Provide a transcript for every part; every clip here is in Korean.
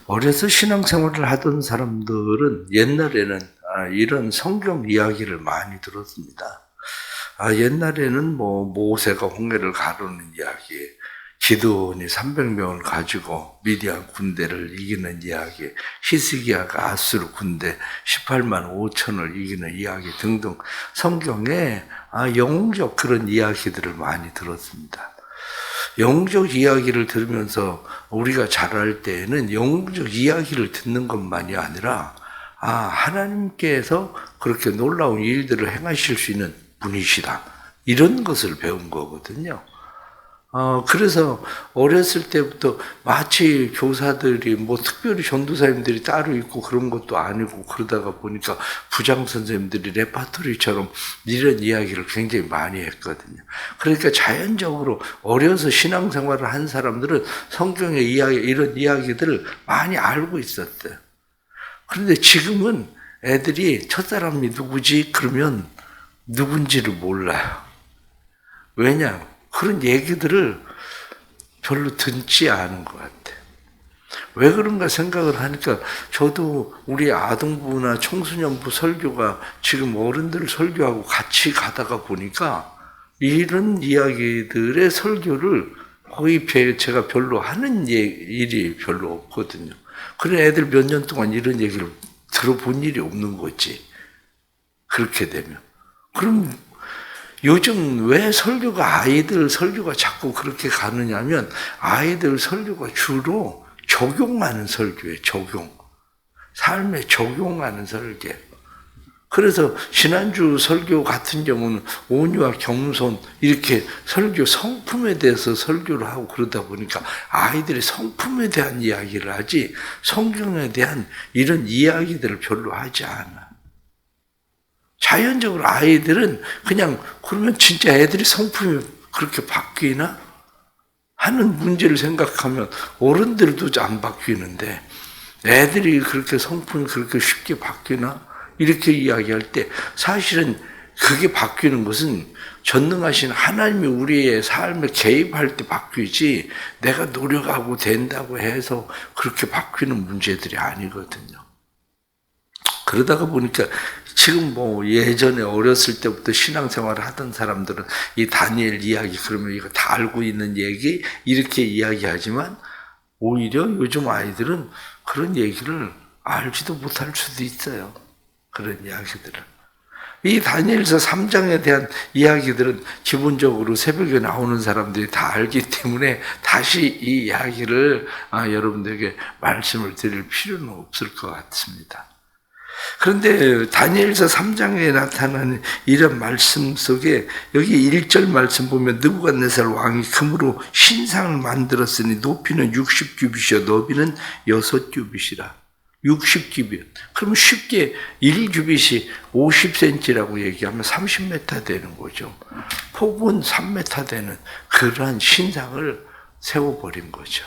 어려서 신앙생활을 하던 사람들은 옛날에는 이런 성경 이야기를 많이 들었습니다. 옛날에는 모세가 홍해를 가르는 이야기, 기드온이 300명을 가지고 미디안 군대를 이기는 이야기, 히스기야가 아수르 군대 18만 5천을 이기는 이야기 등등 성경에 영웅적 그런 이야기들을 많이 들었습니다. 영웅적 이야기를 들으면서 우리가 자랄 때에는 영웅적 이야기를 듣는 것만이 아니라 하나님께서 그렇게 놀라운 일들을 행하실 수 있는 분이시다, 이런 것을 배운 거거든요. 그래서 어렸을 때부터 마치 교사들이 특별히 전도사님들이 따로 있고 그런 것도 아니고, 그러다가 보니까 부장 선생님들이 레파토리처럼 이런 이야기를 굉장히 많이 했거든요. 그러니까 자연적으로 어려서 신앙생활을 한 사람들은 성경의 이야기, 이런 이야기들을 많이 알고 있었대요. 그런데 지금은 애들이 첫사람이 누구지? 그러면 누군지를 몰라요. 왜냐? 그런 얘기들을 별로 듣지 않은 것 같아요. 왜 그런가 생각을 하니까, 저도 우리 아동부나 청소년부 설교가 지금 어른들 설교하고 같이 가다가 보니까 이런 이야기들의 설교를 거의 제가 별로 하는 일이 별로 없거든요. 그런 애들 몇 년 동안 이런 얘기를 들어본 일이 없는 거지. 그렇게 되면. 그럼 요즘 왜 아이들 설교가 자꾸 그렇게 가느냐면, 아이들 설교가 주로 적용하는 설교예요. 삶에 적용하는 설교. 그래서 지난주 설교 같은 경우는 온유와 겸손, 이렇게 설교, 성품에 대해서 설교를 하고 그러다 보니까 아이들이 성품에 대한 이야기를 하지 성경에 대한 이런 이야기들을 별로 하지 않아. 자연적으로 아이들은 그냥, 그러면 진짜 애들이 성품이 그렇게 바뀌나? 하는 문제를 생각하면 어른들도 안 바뀌는데 애들이 그렇게 성품이 그렇게 쉽게 바뀌나? 이렇게 이야기할 때 사실은 그게 바뀌는 것은 전능하신 하나님이 우리의 삶에 개입할 때 바뀌지, 내가 노력하고 된다고 해서 그렇게 바뀌는 문제들이 아니거든요. 그러다가 보니까 지금 예전에 어렸을 때부터 신앙생활을 하던 사람들은 이 다니엘 이야기, 그러면 이거 다 알고 있는 얘기, 이렇게 이야기하지만 오히려 요즘 아이들은 그런 얘기를 알지도 못할 수도 있어요. 그런 이야기들을. 이 다니엘서 3장에 대한 이야기들은 기본적으로 새벽에 나오는 사람들이 다 알기 때문에 다시 이 이야기를 여러분들에게 말씀을 드릴 필요는 없을 것 같습니다. 그런데 다니엘서 3장에 나타나는 이런 말씀 속에, 여기 1절 말씀 보면 느부갓네살 왕이 금으로 신상을 만들었으니 높이는 60규빗이요 너비는 6규빗이라. 60규빗. 그러면 쉽게 1규빗이 50cm라고 얘기하면 30m 되는 거죠. 폭은 3m 되는 그러한 신상을 세워버린 거죠.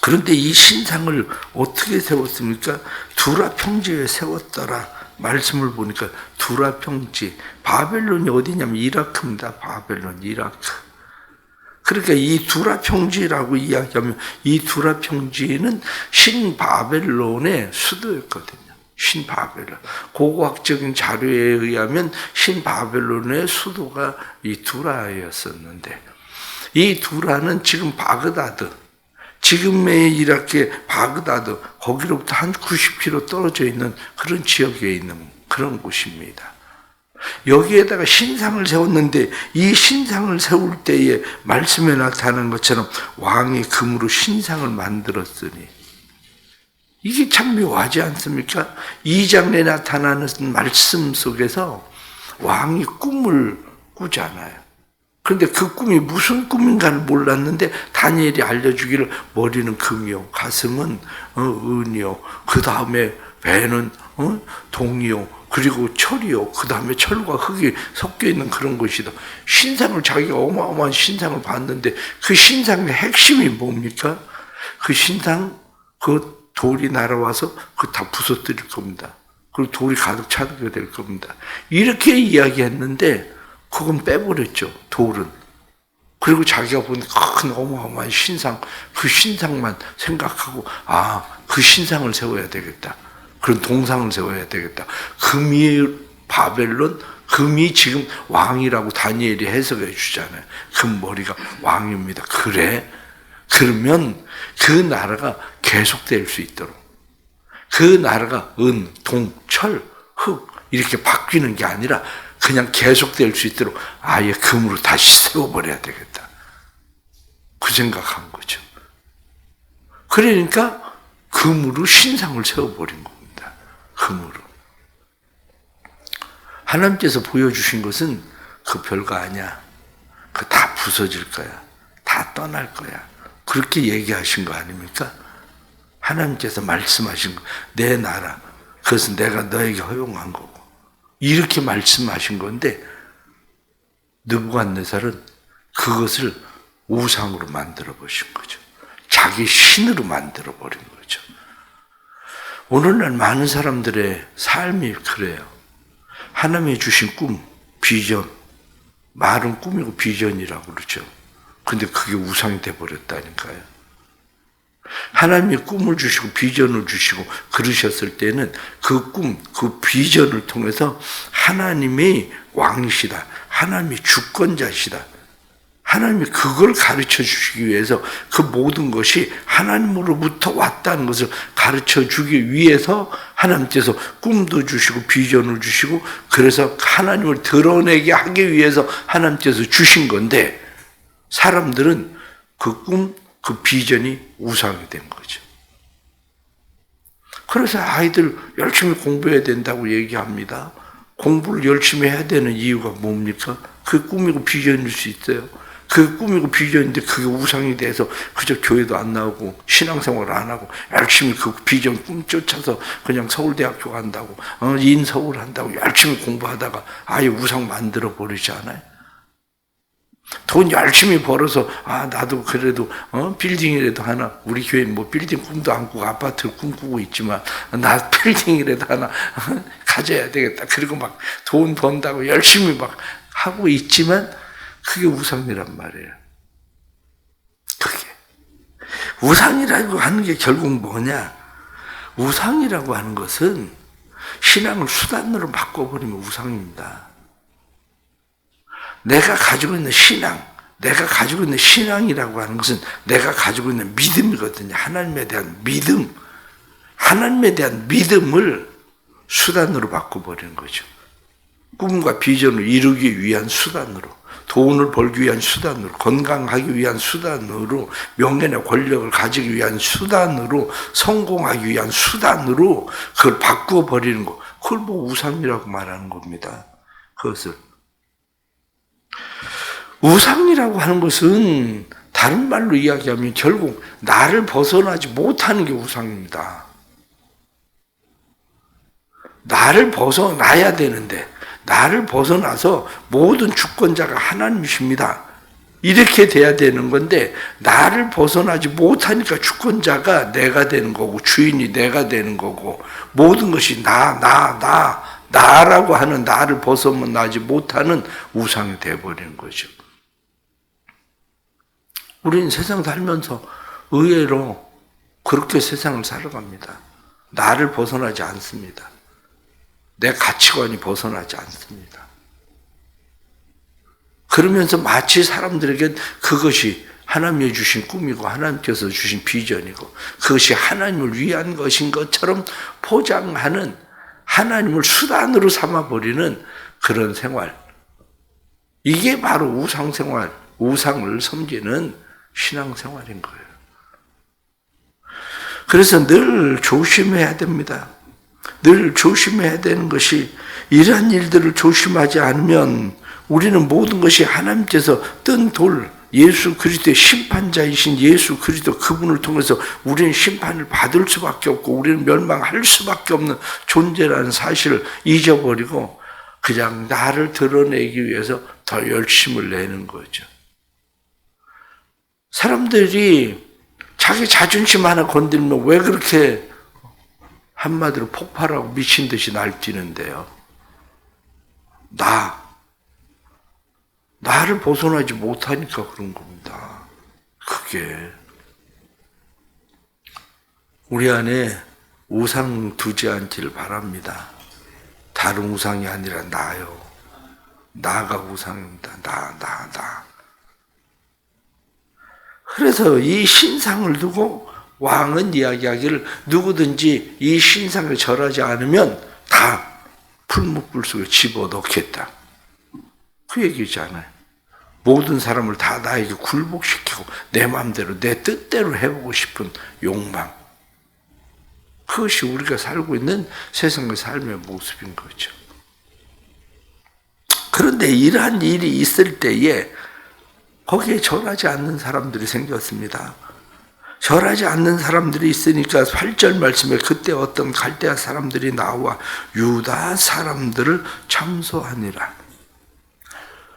그런데 이 신상을 어떻게 세웠습니까? 두라 평지에 세웠더라. 말씀을 보니까 두라 평지. 바벨론이 어디냐면 이라크입니다. 바벨론, 이라크. 그러니까 이 두라 평지라고 이야기하면, 이 두라 평지는 신바벨론의 수도였거든요. 신바벨론. 고고학적인 자료에 의하면 신바벨론의 수도가 이 두라였었는데, 이 두라는 지금 바그다드, 지금의 이라크의 바그다드, 거기로부터 한 90km 떨어져 있는 그런 지역에 있는 그런 곳입니다. 여기에다가 신상을 세웠는데, 이 신상을 세울 때에 말씀에 나타난 것처럼 왕이 금으로 신상을 만들었으니, 이게 참 묘하지 않습니까? 2장에 나타나는 말씀 속에서 왕이 꿈을 꾸잖아요. 그런데 그 꿈이 무슨 꿈인가를 몰랐는데 다니엘이 알려주기를, 머리는 금이요, 가슴은 은이요, 그 다음에 배는 동이요, 그리고 철이요, 그 다음에 철과 흙이 섞여 있는 그런 것이다. 신상을, 자기가 어마어마한 신상을 봤는데 그 신상의 핵심이 뭡니까? 그 신상, 그 돌이 날아와서 그 다 부서뜨릴 겁니다. 그리고 돌이 가득 차게 될 겁니다. 이렇게 이야기했는데 그건 빼버렸죠, 돌은. 그리고 자기가 본 큰 어마어마한 신상, 그 신상만 생각하고 그 신상을 세워야 되겠다. 그런 동상을 세워야 되겠다. 금이 바벨론, 금이 지금 왕이라고 다니엘이 해석해 주잖아요. 금 머리가 왕입니다. 그래? 그러면 그 나라가 계속될 수 있도록, 그 나라가 은, 동, 철, 흙 이렇게 바뀌는 게 아니라 그냥 계속될 수 있도록 아예 금으로 다시 세워버려야 되겠다. 그 생각한 거죠. 그러니까 금으로 신상을 세워버린 겁니다. 금으로. 하나님께서 보여주신 것은 그 별거 아니야. 그 다 부서질 거야. 다 떠날 거야. 그렇게 얘기하신 거 아닙니까? 하나님께서 말씀하신 거, 내 나라, 그것은 내가 너에게 허용한 거고. 이렇게 말씀하신 건데, 느부갓네살은 그것을 우상으로 만들어 보신 거죠. 자기 신으로 만들어 버린 거죠. 오늘날 많은 사람들의 삶이 그래요. 하나님이 주신 꿈, 비전, 말은 꿈이고 비전이라고 그러죠. 근데 그게 우상이 돼버렸다니까요. 하나님이 꿈을 주시고 비전을 주시고 그러셨을 때는 그 꿈, 그 비전을 통해서 하나님이 왕이시다. 하나님이 주권자시다. 하나님이 그걸 가르쳐 주시기 위해서 그 모든 것이 하나님으로부터 왔다는 것을 가르쳐 주기 위해서 하나님께서 꿈도 주시고 비전을 주시고 그래서 하나님을 드러내게 하기 위해서 하나님께서 주신 건데 사람들은 그 꿈, 그 비전이 우상이 된 거죠. 그래서 아이들 열심히 공부해야 된다고 얘기합니다. 공부를 열심히 해야 되는 이유가 뭡니까? 그 꿈이고 비전일 수 있어요. 그 꿈이고 비전인데 그게 우상이 돼서 그저 교회도 안 나오고 신앙생활을 안 하고 열심히 그 비전 꿈 쫓아서 그냥 서울대학교 간다고 인서울 한다고 열심히 공부하다가 아예 우상 만들어 버리지 않아요? 돈 열심히 벌어서 나도 그래도 빌딩이라도 하나, 우리 교회는 뭐 빌딩 꿈도 안 꾸고 아파트를 꿈꾸고 있지만 나 빌딩이라도 하나 가져야 되겠다. 그리고 막 돈 번다고 열심히 막 하고 있지만 그게 우상이란 말이에요. 그게 우상이라고 하는 게 결국 뭐냐? 우상이라고 하는 것은 신앙을 수단으로 바꿔버리면 우상입니다. 내가 가지고 있는 신앙, 내가 가지고 있는 신앙이라고 하는 것은 내가 가지고 있는 믿음이거든요. 하나님에 대한 믿음, 하나님에 대한 믿음을 수단으로 바꿔버리는 거죠. 꿈과 비전을 이루기 위한 수단으로, 돈을 벌기 위한 수단으로, 건강하기 위한 수단으로, 명예나 권력을 가지기 위한 수단으로, 성공하기 위한 수단으로 그걸 바꿔버리는 거. 그걸 뭐 우상이라고 말하는 겁니다. 그것을. 우상이라고 하는 것은 다른 말로 이야기하면 결국 나를 벗어나지 못하는 게 우상입니다. 나를 벗어나야 되는데 나를 벗어나서 모든 주권자가 하나님이십니다. 이렇게 돼야 되는 건데 나를 벗어나지 못하니까 주권자가 내가 되는 거고 주인이 내가 되는 거고 모든 것이 나라고 하는 나를 벗어나지 못하는 우상이 되어버리는 거죠. 우리는 세상 살면서 의외로 그렇게 세상을 살아갑니다. 나를 벗어나지 않습니다. 내 가치관이 벗어나지 않습니다. 그러면서 마치 사람들에겐 그것이 하나님이 주신 꿈이고 하나님께서 주신 비전이고 그것이 하나님을 위한 것인 것처럼 포장하는 하나님을 수단으로 삼아버리는 그런 생활. 이게 바로 우상생활, 우상을 섬기는 신앙생활인 거예요. 그래서 늘 조심해야 됩니다. 늘 조심해야 되는 것이 이러한 일들을 조심하지 않으면 우리는 모든 것이 하나님께서 뜬 돌, 예수 그리스도의 심판자이신 예수 그리스도 그분을 통해서 우리는 심판을 받을 수밖에 없고 우리는 멸망할 수밖에 없는 존재라는 사실을 잊어버리고 그냥 나를 드러내기 위해서 더 열심을 내는 거죠. 사람들이 자기 자존심 하나 건들면 왜 그렇게 한마디로 폭발하고 미친 듯이 날뛰는데요. 나를 벗어나지 못하니까 그런 겁니다. 그게 우리 안에 우상 두지 않기를 바랍니다. 다른 우상이 아니라 나요. 나가 우상입니다. 나. 그래서 이 신상을 두고 왕은 이야기하기를 누구든지 이 신상을 절하지 않으면 다 풀무불 속에 집어넣겠다. 그 얘기잖아요. 모든 사람을 다 나에게 굴복시키고 내 마음대로 내 뜻대로 해보고 싶은 욕망. 그것이 우리가 살고 있는 세상의 삶의 모습인 거죠. 그런데 이러한 일이 있을 때에 거기에 절하지 않는 사람들이 생겼습니다. 절하지 않는 사람들이 있으니까 8절 말씀에 그때 어떤 갈대아 사람들이 나와 유다 사람들을 참소하니라.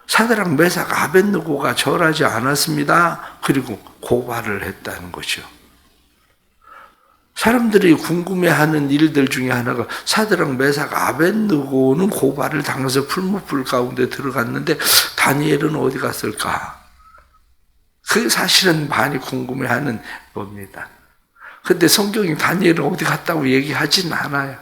사드락 메삭 아벳느고가 절하지 않았습니다. 그리고 고발을 했다는 거죠. 사람들이 궁금해하는 일들 중에 하나가 사드락 메삭 아벳느고는 고발을 당해서 풀무불 가운데 들어갔는데 다니엘은 어디 갔을까? 그게 사실은 많이 궁금해하는 겁니다. 그런데 성경이 다니엘은 어디 갔다고 얘기하진 않아요.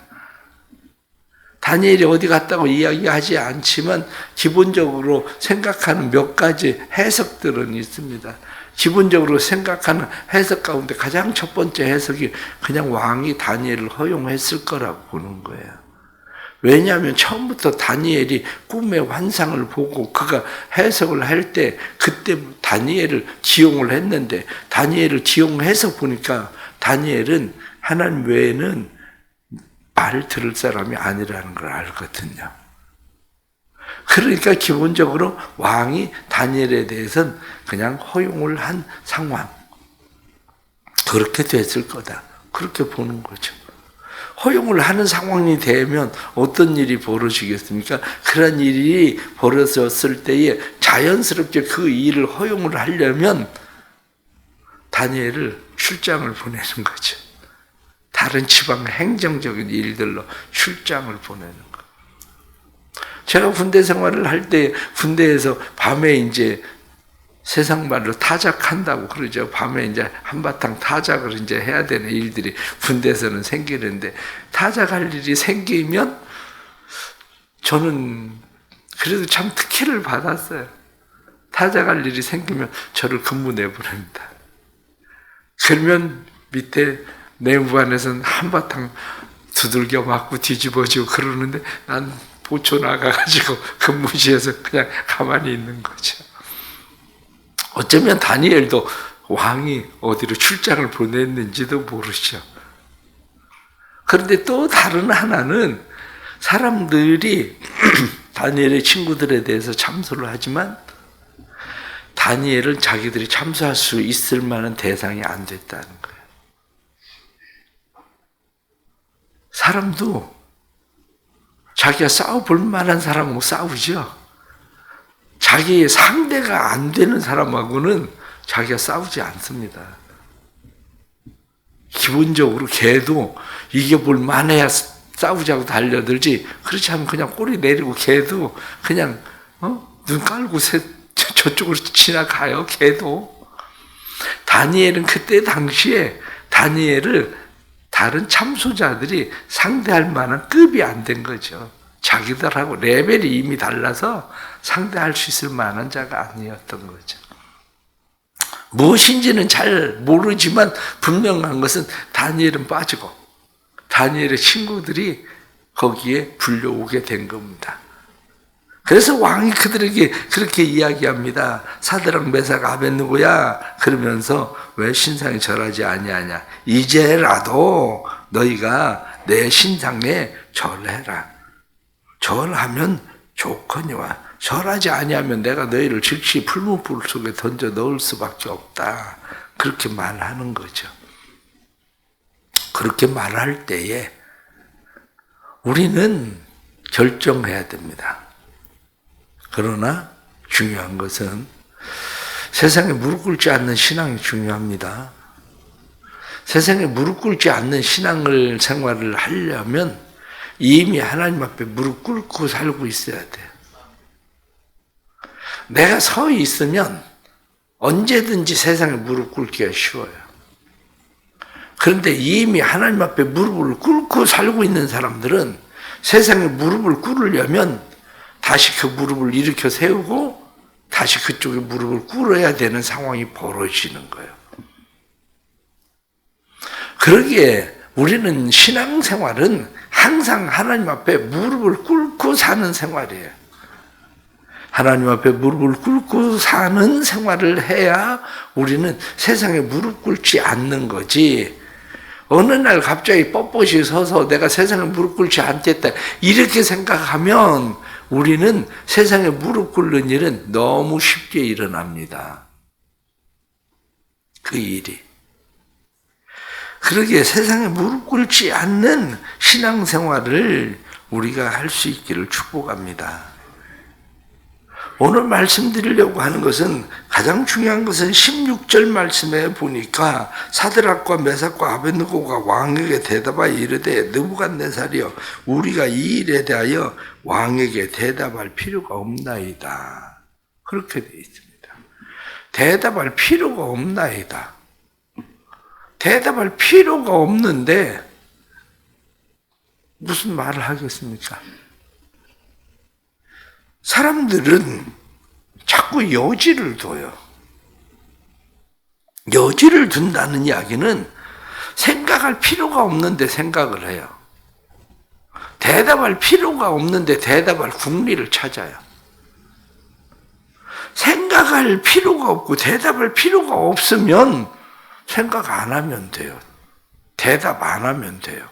다니엘이 어디 갔다고 이야기하지 않지만 기본적으로 생각하는 몇 가지 해석들은 있습니다. 기본적으로 생각하는 해석 가운데 가장 첫 번째 해석이 그냥 왕이 다니엘을 허용했을 거라고 보는 거예요. 왜냐하면 처음부터 다니엘이 꿈의 환상을 보고 그가 해석을 할 때 그때 다니엘을 기용을 했는데 다니엘을 기용해서 보니까 다니엘은 하나님 외에는 말을 들을 사람이 아니라는 걸 알거든요. 그러니까 기본적으로 왕이 다니엘에 대해서는 그냥 허용을 한 상황. 그렇게 됐을 거다. 그렇게 보는 거죠. 허용을 하는 상황이 되면 어떤 일이 벌어지겠습니까? 그런 일이 벌어졌을 때에 자연스럽게 그 일을 허용을 하려면 다니엘을 출장을 보내는 거죠. 다른 지방 행정적인 일들로 출장을 보내는 거. 제가 군대 생활을 할 때 군대에서 밤에 이제 세상 말로 타작한다고 그러죠. 밤에 이제 한바탕 타작을 이제 해야 되는 일들이 군대에서는 생기는데 타작할 일이 생기면 저는 그래도 참 특혜를 받았어요. 타작할 일이 생기면 저를 근무 내보냅니다. 그러면 밑에 내무반에서는 한바탕 두들겨 맞고 뒤집어지고 그러는데 난 보초 나가가지고 근무실에서 그냥 가만히 있는 거죠. 어쩌면 다니엘도 왕이 어디로 출장을 보냈는지도 모르죠. 그런데 또 다른 하나는 사람들이 다니엘의 친구들에 대해서 참소를 하지만 다니엘은 자기들이 참소할 수 있을 만한 대상이 안 됐다는 거예요. 사람도 자기가 싸워볼 만한 사람하고 싸우죠. 자기의 상대가 안 되는 사람하고는 자기가 싸우지 않습니다. 기본적으로 걔도 이겨볼 만해야 싸우자고 달려들지 그렇지 않으면 그냥 꼬리 내리고 걔도 그냥 눈 깔고 저쪽으로 지나가요. 걔도. 다니엘은 그때 당시에 다니엘을 다른 참소자들이 상대할 만한 급이 안 된 거죠. 자기들하고 레벨이 이미 달라서 상대할 수 있을 만한 자가 아니었던 거죠. 무엇인지는 잘 모르지만 분명한 것은 다니엘은 빠지고 다니엘의 친구들이 거기에 불려오게 된 겁니다. 그래서 왕이 그들에게 그렇게 이야기합니다. 사드락 메삭 아벳느고야 그러면서 왜 신상에 절하지 아니하냐. 이제라도 너희가 내 신상에 절해라. 절하면 좋거니와 절하지 아니하면 내가 너희를 즉시 풀무불 속에 던져 넣을 수밖에 없다. 그렇게 말하는 거죠. 그렇게 말할 때에 우리는 결정해야 됩니다. 그러나 중요한 것은 세상에 무릎 꿇지 않는 신앙이 중요합니다. 세상에 무릎 꿇지 않는 신앙을 생활을 하려면 이미 하나님 앞에 무릎 꿇고 살고 있어야 돼요. 내가 서 있으면 언제든지 세상에 무릎 꿇기가 쉬워요. 그런데 이미 하나님 앞에 무릎을 꿇고 살고 있는 사람들은 세상에 무릎을 꿇으려면 다시 그 무릎을 일으켜 세우고 다시 그쪽에 무릎을 꿇어야 되는 상황이 벌어지는 거예요. 그러기에 우리는 신앙생활은 항상 하나님 앞에 무릎을 꿇고 사는 생활이에요. 하나님 앞에 무릎을 꿇고 사는 생활을 해야 우리는 세상에 무릎 꿇지 않는 거지. 어느 날 갑자기 뻣뻣이 서서 내가 세상에 무릎 꿇지 않겠다 이렇게 생각하면 우리는 세상에 무릎 꿇는 일은 너무 쉽게 일어납니다. 그 일이. 그러기에 세상에 무릎 꿇지 않는 신앙생활을 우리가 할 수 있기를 축복합니다. 오늘 말씀드리려고 하는 것은 가장 중요한 것은 16절 말씀에 보니까 사드락과 메삭과 아벳느고가 왕에게 대답하여 이르되 느부갓네살이여 우리가 이 일에 대하여 왕에게 대답할 필요가 없나이다. 그렇게 되어 있습니다. 대답할 필요가 없나이다. 대답할 필요가 없는데 무슨 말을 하겠습니까? 사람들은 자꾸 여지를 둬요. 여지를 둔다는 이야기는 생각할 필요가 없는데 생각을 해요. 대답할 필요가 없는데 대답할 궁리를 찾아요. 생각할 필요가 없고 대답할 필요가 없으면 생각 안 하면 돼요. 대답 안 하면 돼요.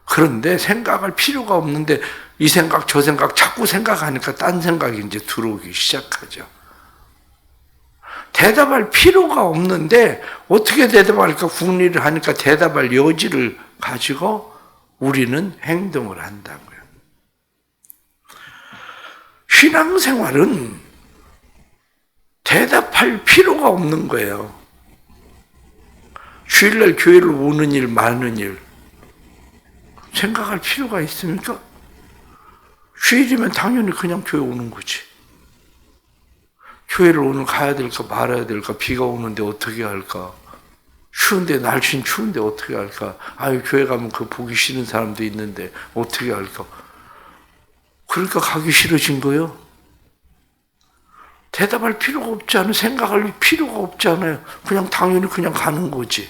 그런데 생각할 필요가 없는데 이 생각 저 생각 자꾸 생각하니까 딴 생각이 이제 들어오기 시작하죠. 대답할 필요가 없는데 어떻게 대답할까 궁리를 하니까 대답할 여지를 가지고 우리는 행동을 한다고요. 신앙생활은 대답할 필요가 없는 거예요. 주일날 교회를 오는 일 마는 일 생각할 필요가 있습니까? 주일이면 당연히 그냥 교회 오는 거지. 교회를 오늘 가야 될까 말아야 될까 비가 오는데 어떻게 할까 추운데 날씨는 추운데 어떻게 할까 아유 교회 가면 그 보기 싫은 사람도 있는데 어떻게 할까 그러니까 가기 싫어진 거예요. 대답할 필요가 없지 않아요. 생각할 필요가 없지 않아요. 그냥 당연히 그냥 가는 거지.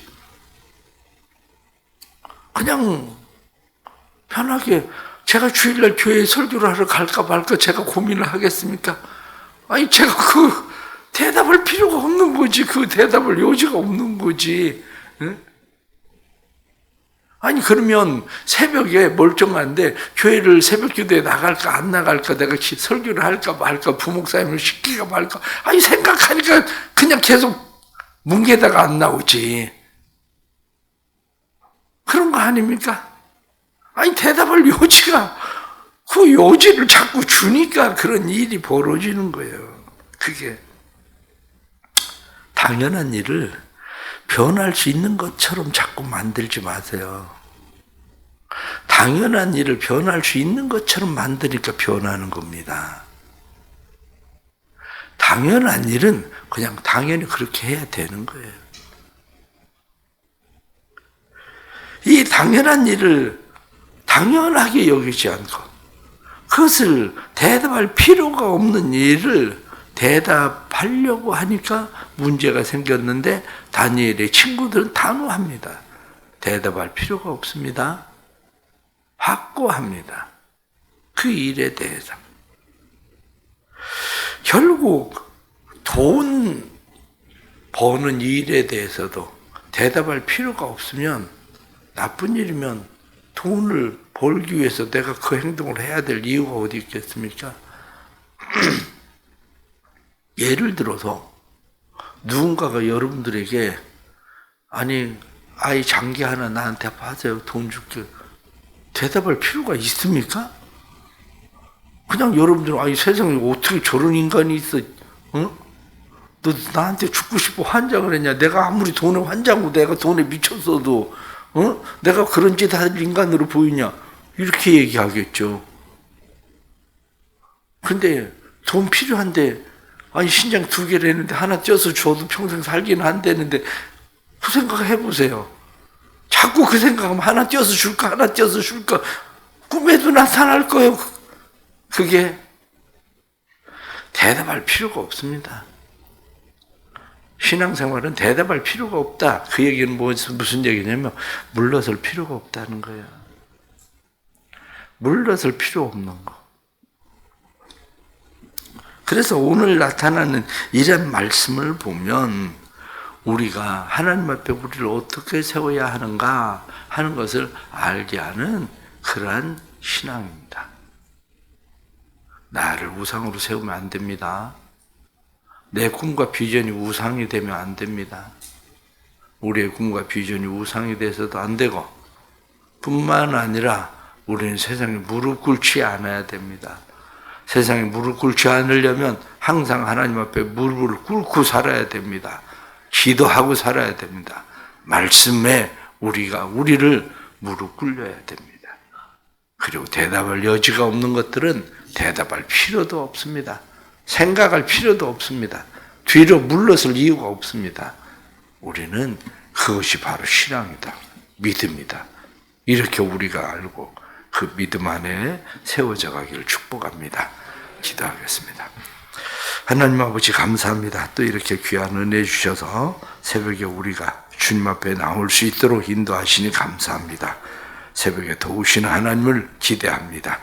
그냥 편하게 제가 주일날 교회에 설교를 하러 갈까 말까 제가 고민을 하겠습니까? 아니 제가 그 대답할 필요가 없는 거지. 그 대답할 여지가 없는 거지. 응? 아니 그러면 새벽에 멀쩡한데 교회를 새벽 기도에 나갈까 안 나갈까 내가 설교를 할까 말까 부목사님을 시킬까 말까 아니 생각하니까 그냥 계속 뭉개다가 안 나오지. 그런 거 아닙니까? 아니 대답할 여지가 그 여지를 자꾸 주니까 그런 일이 벌어지는 거예요. 그게 당연한 일을 변할 수 있는 것처럼 자꾸 만들지 마세요. 당연한 일을 변할 수 있는 것처럼 만드니까 변하는 겁니다. 당연한 일은 그냥 당연히 그렇게 해야 되는 거예요. 이 당연한 일을 당연하게 여기지 않고 그것을 대답할 필요가 없는 일을 대답하려고 하니까 문제가 생겼는데 다니엘의 친구들은 단호합니다. 대답할 필요가 없습니다. 확고합니다. 그 일에 대해서. 결국 돈 버는 일에 대해서도 대답할 필요가 없으면 나쁜 일이면 돈을 벌기 위해서 내가 그 행동을 해야 될 이유가 어디 있겠습니까? 예를 들어서 누군가가 여러분들에게 아니 아이 장기 하나 나한테 파세요. 돈 줄게. 대답할 필요가 있습니까? 그냥 여러분들은 아이 세상에 어떻게 저런 인간이 있어? 응? 너 나한테 죽고 싶어 환장을 했냐? 내가 아무리 돈에 환장하고 내가 돈에 미쳤어도 내가 그런 짓 할 인간으로 보이냐? 이렇게 얘기하겠죠. 근데 돈 필요한데, 아니, 신장 2개를 했는데 하나 쪄서 줘도 평생 살기는 한다는데, 그 생각 해보세요. 자꾸 그 생각하면 하나 쪄서 줄까, 하나 쪄서 줄까, 꿈에도 나타날 거예요. 그게 대답할 필요가 없습니다. 신앙생활은 대답할 필요가 없다. 그 얘기는 무슨 얘기냐면 물러설 필요가 없다는 거예요. 물러설 필요 없는 거. 그래서 오늘 나타나는 이런 말씀을 보면 우리가 하나님 앞에 우리를 어떻게 세워야 하는가 하는 것을 알게 하는 그러한 신앙입니다. 나를 우상으로 세우면 안 됩니다. 내 꿈과 비전이 우상이 되면 안 됩니다. 우리의 꿈과 비전이 우상이 돼서도 안 되고 뿐만 아니라 우리는 세상에 무릎 꿇지 않아야 됩니다. 세상에 무릎 꿇지 않으려면 항상 하나님 앞에 무릎을 꿇고 살아야 됩니다. 기도하고 살아야 됩니다. 말씀에 우리를 무릎 꿇려야 됩니다. 그리고 대답할 여지가 없는 것들은 대답할 필요도 없습니다. 생각할 필요도 없습니다. 뒤로 물러설 이유가 없습니다. 우리는 그것이 바로 신앙이다. 믿음이다. 이렇게 우리가 알고 그 믿음 안에 세워져 가기를 축복합니다. 기도하겠습니다. 하나님 아버지 감사합니다. 또 이렇게 귀한 은혜 주셔서 새벽에 우리가 주님 앞에 나올 수 있도록 인도하시니 감사합니다. 새벽에 도우시는 하나님을 기대합니다.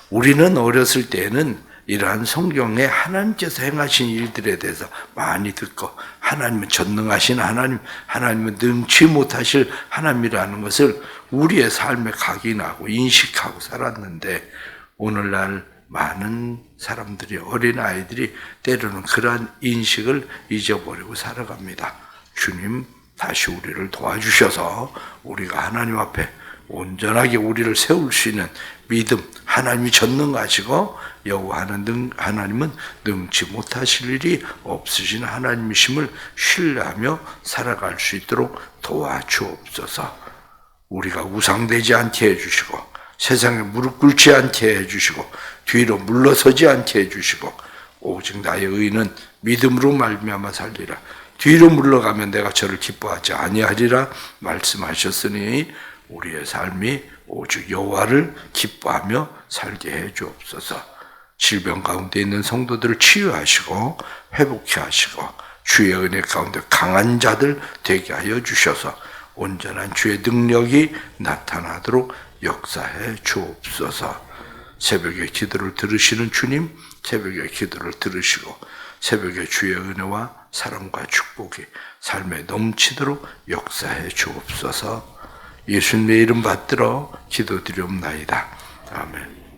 우리는 어렸을 때에는 이러한 성경에 하나님께서 행하신 일들에 대해서 많이 듣고 하나님은 전능하신 하나님, 하나님은 능치 못하실 하나님이라는 것을 우리의 삶에 각인하고 인식하고 살았는데 오늘날 많은 사람들이, 어린아이들이 때로는 그러한 인식을 잊어버리고 살아갑니다. 주님 다시 우리를 도와주셔서 우리가 하나님 앞에 온전하게 우리를 세울 수 있는 믿음, 하나님이 전능하시고 여호와는 하나님은 능치 못하실 일이 없으신 하나님이심을 신뢰하며 살아갈 수 있도록 도와주옵소서. 우리가 우상되지 않게 해주시고 세상에 무릎 꿇지 않게 해주시고 뒤로 물러서지 않게 해주시고 오직 나의 의는 믿음으로 말미암아 살리라. 뒤로 물러가면 내가 저를 기뻐하지 아니하리라 말씀하셨으니 우리의 삶이 오직 여호와를 기뻐하며 살게 해 주옵소서. 질병 가운데 있는 성도들을 치유하시고 회복케 하시고 주의 은혜 가운데 강한 자들 되게 하여 주셔서 온전한 주의 능력이 나타나도록 역사해 주옵소서. 새벽에 기도를 들으시는 주님, 새벽에 기도를 들으시고 새벽에 주의 은혜와 사랑과 축복이 삶에 넘치도록 역사해 주옵소서. 예수님의 이름 받들어 기도드리옵나이다. 아멘.